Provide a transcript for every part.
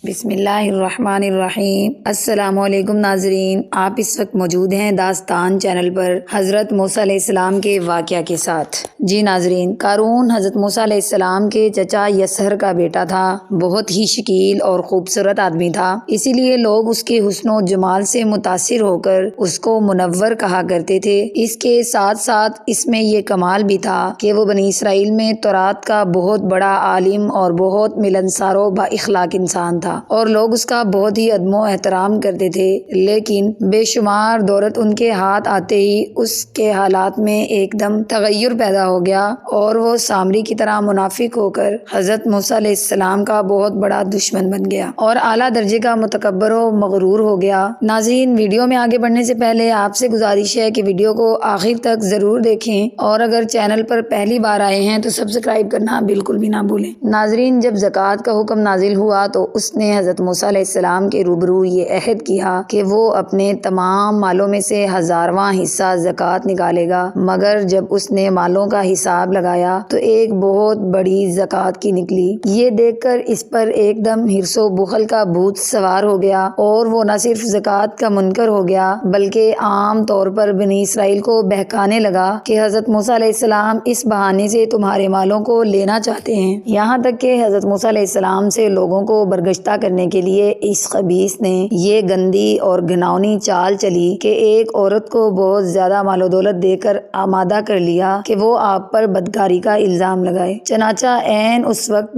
بسم اللہ الرحمن الرحیم۔ السلام علیکم ناظرین، آپ اس وقت موجود ہیں داستان چینل پر حضرت موسیٰ علیہ السلام کے واقعہ کے ساتھ۔ جی ناظرین، قارون حضرت موسیٰ علیہ السلام کے چچا یسہر کا بیٹا تھا۔ بہت ہی شکیل اور خوبصورت آدمی تھا، اسی لیے لوگ اس کے حسن و جمال سے متاثر ہو کر اس کو منور کہا کرتے تھے۔ اس کے ساتھ ساتھ اس میں یہ کمال بھی تھا کہ وہ بنی اسرائیل میں تورات کا بہت بڑا عالم اور بہت ملنسار و با اخلاق انسان تھا اور لوگ اس کا بہت ہی ادب و احترام کرتے تھے۔ لیکن بے شمار دولت ان کے ہاتھ آتے ہی اس کے حالات میں ایک دم تغیر پیدا ہو گیا اور وہ سامری کی طرح منافق ہو کر حضرت موسیٰ علیہ السلام کا بہت بڑا دشمن بن گیا اور اعلیٰ درجے کا متکبر و مغرور ہو گیا۔ ناظرین، ویڈیو میں آگے بڑھنے سے پہلے آپ سے گزارش ہے کہ ویڈیو کو آخر تک ضرور دیکھیں اور اگر چینل پر پہلی بار آئے ہیں تو سبسکرائب کرنا بالکل بھی نہ بھولیں۔ ناظرین، جب زکوٰۃ کا حکم نازل ہوا تو اس نے حضرت موسیٰ علیہ السلام کے روبرو یہ عہد کیا کہ وہ اپنے تمام مالوں میں سے 1000واں حصہ زکوٰۃ نکالے گا، مگر جب اس نے مالوں کا حساب لگایا تو ایک بہت بڑی زکوٰۃ کی نکلی۔ یہ دیکھ کر اس پر ایک دم حرص و بخل کا بھوت سوار ہو گیا اور وہ نہ صرف زکوٰۃ کا منکر ہو گیا بلکہ عام طور پر بنی اسرائیل کو بہکانے لگا کہ حضرت موسیٰ علیہ السلام اس بہانے سے تمہارے مالوں کو لینا چاہتے ہیں۔ یہاں تک کہ حضرت موسیٰ علیہ السلام سے لوگوں کو برگشتہ کرنے کے لیے اس خبیث نے یہ گندی اور گھناؤنی چال چلی کہ ایک عورت کو بہت زیادہ مال و دولت دے کر آمادہ کر لیا کہ وہ آپ پر بدکاری کا الزام لگائے۔ چنانچہ عین اس وقت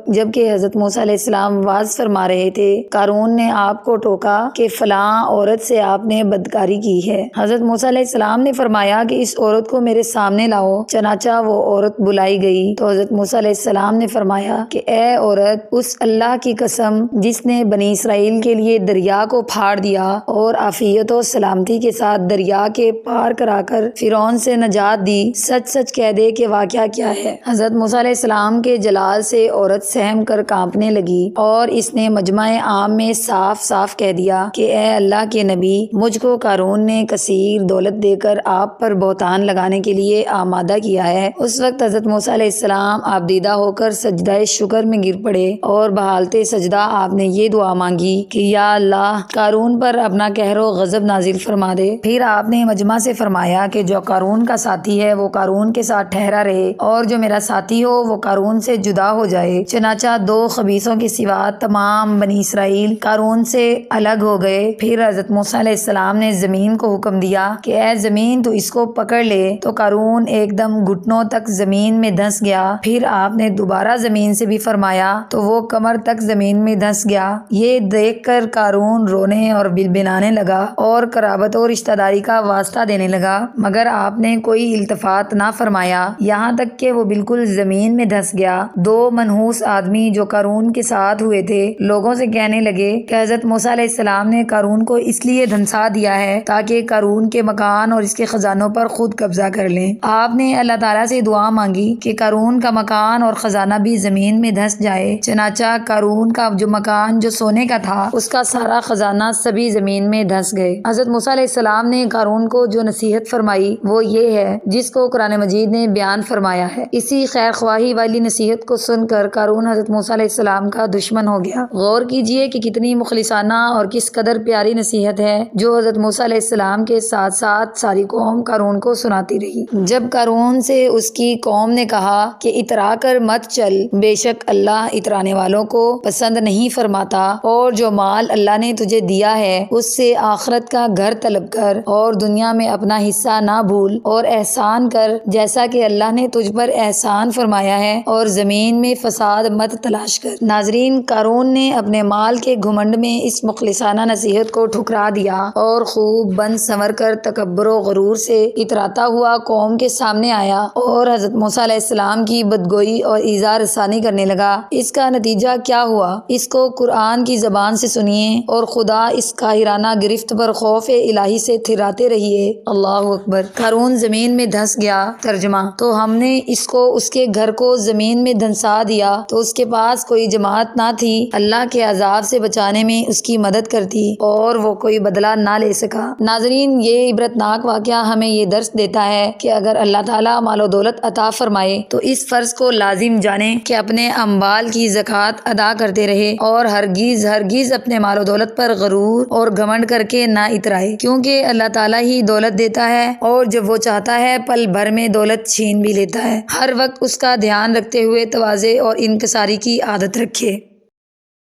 جب کہ حضرت موسیٰ علیہ السلام واعظ فرما رہے تھے، قارون نے آپ کو ٹوکا کہ فلاں عورت سے آپ نے بدکاری کی ہے۔ حضرت موسیٰ علیہ السلام نے فرمایا کہ اس عورت کو میرے سامنے لاؤ۔ چنانچہ وہ عورت بلائی گئی تو حضرت موسیٰ علیہ السلام نے فرمایا کہ اے عورت، اس اللہ کی قسم جس نے بنی اسرائیل کے لیے دریا کو پھاڑ دیا اور عافیت و سلامتی کے ساتھ دریا کے پار کرا کر فرعون سے نجات دی، سچ سچ کہہ دے کہ واقعہ کیا ہے۔ حضرت موسیٰ علیہ السلام کے جلال سے عورت سہم کر کانپنے لگی اور اس نے مجمع عام میں صاف صاف کہہ دیا کہ اے اللہ کے نبی، مجھ کو قارون نے کثیر دولت دے کر آپ پر بہتان لگانے کے لیے آمادہ کیا ہے۔ اس وقت حضرت موسیٰ علیہ السلام آبدیدہ ہو کر سجدہ شکر میں گر پڑے اور بحالت سجدہ آپ نے یہ دعا مانگی کہ یا اللہ، قارون پر اپنا قہر و غضب نازل فرما دے۔ پھر آپ نے مجمع سے فرمایا کہ جو قارون کا ساتھی ہے وہ قارون کے ساتھ ٹھہرا رہے اور جو میرا ساتھی ہو وہ قارون سے جدا ہو جائے۔ چنانچہ 2 خبیثوں کے سوا تمام بنی اسرائیل قارون سے الگ ہو گئے۔ پھر حضرت موسیٰ علیہ السلام نے زمین کو حکم دیا کہ اے زمین، تو اس کو پکڑ لے، تو قارون ایک دم گھٹنوں تک زمین میں دھنس گیا۔ پھر آپ نے دوبارہ زمین سے بھی فرمایا تو وہ کمر تک زمین میں دھنس گیا۔ یہ دیکھ کر قارون رونے اور بلبلانے لگا اور قرابت اور رشتہ داری کا واسطہ دینے لگا، مگر آپ نے کوئی التفات نہ فرمایا، یہاں تک کہ وہ بالکل زمین میں دھنس گیا۔ 2 منحوس آدمی جو قارون کے ساتھ ہوئے تھے لوگوں سے کہنے لگے کہ حضرت موسیٰ علیہ السلام نے قارون کو اس لیے دھنسا دیا ہے تاکہ قارون کے مکان اور اس کے خزانوں پر خود قبضہ کر لیں۔ آپ نے اللہ تعالیٰ سے دعا مانگی کہ قارون کا مکان اور خزانہ بھی زمین میں دھنس جائے۔ چنانچہ قارون کا جو مکان جو سونے کا تھا اس کا سارا خزانہ سبھی زمین میں دھنس گئے۔ حضرت موسیٰ علیہ السلام نے قارون کو جو نصیحت فرمائی وہ یہ ہے جس کو قرآن مجید نے بیان فرمایا ہے۔ اسی خیر خواہی والی نصیحت کو سن کر قارون حضرت موسیٰ علیہ السلام کا دشمن ہو گیا۔ غور کیجئے کہ کتنی مخلصانہ اور کس قدر پیاری نصیحت ہے جو حضرت موسیٰ علیہ السلام کے ساتھ ساتھ ساری قوم قارون کو سناتی رہی۔ جب قارون سے اس کی قوم نے کہا کہ اترا کر مت چل، بے شک اللہ اترانے والوں کو پسند نہیں فرماتا، اور جو مال اللہ نے تجھے دیا ہے اس سے آخرت کا گھر طلب کر اور دنیا میں اپنا حصہ نہ بھول اور احسان کر جیسا کہ اللہ نے تجھ پر احسان فرمایا ہے، اور زمین میں فساد مت تلاش کر۔ ناظرین، قارون نے اپنے مال کے گھمنڈ میں اس مخلصانہ نصیحت کو ٹھکرا دیا اور خوب بن سنور کر تکبر و غرور سے اتراتا ہوا قوم کے سامنے آیا اور حضرت موسیٰ علیہ السلام کی بدگوئی اور ایذا رسانی کرنے لگا۔ اس کا نتیجہ کیا ہوا اس کو قرآن کی زبان سے سنیے اور خدا اس قاہرانہ گرفت پر خوف الہی سے تھراتے رہیے۔ اللہ اکبر۔ قارون زمین میں دھنس گیا۔ ترجمہ: تو ہم نے اس کو اس کے گھر کو زمین میں دھنسا دیا تو اس کے پاس کوئی جماعت نہ تھی اللہ کے عذاب سے بچانے میں اس کی مدد کرتی اور وہ کوئی بدلہ نہ لے سکا۔ ناظرین، یہ عبرتناک واقعہ ہمیں یہ درس دیتا ہے کہ اگر اللہ تعالیٰ مال و دولت عطا فرمائے تو اس فرض کو لازم جانیں کہ اپنے اموال کی زکوٰۃ ادا کرتے رہے اور ہرگز ہرگز اپنے مال و دولت پر غرور اور گھمنڈ کر کے نہ اترائے، کیونکہ اللہ تعالیٰ ہی دولت دیتا ہے اور جب وہ چاہتا ہے پل بھر میں دولت چھین بھی لیتا ہے۔ ہر وقت اس کا دھیان رکھتے ہوئے تواضع اور انکساری کی عادت رکھے۔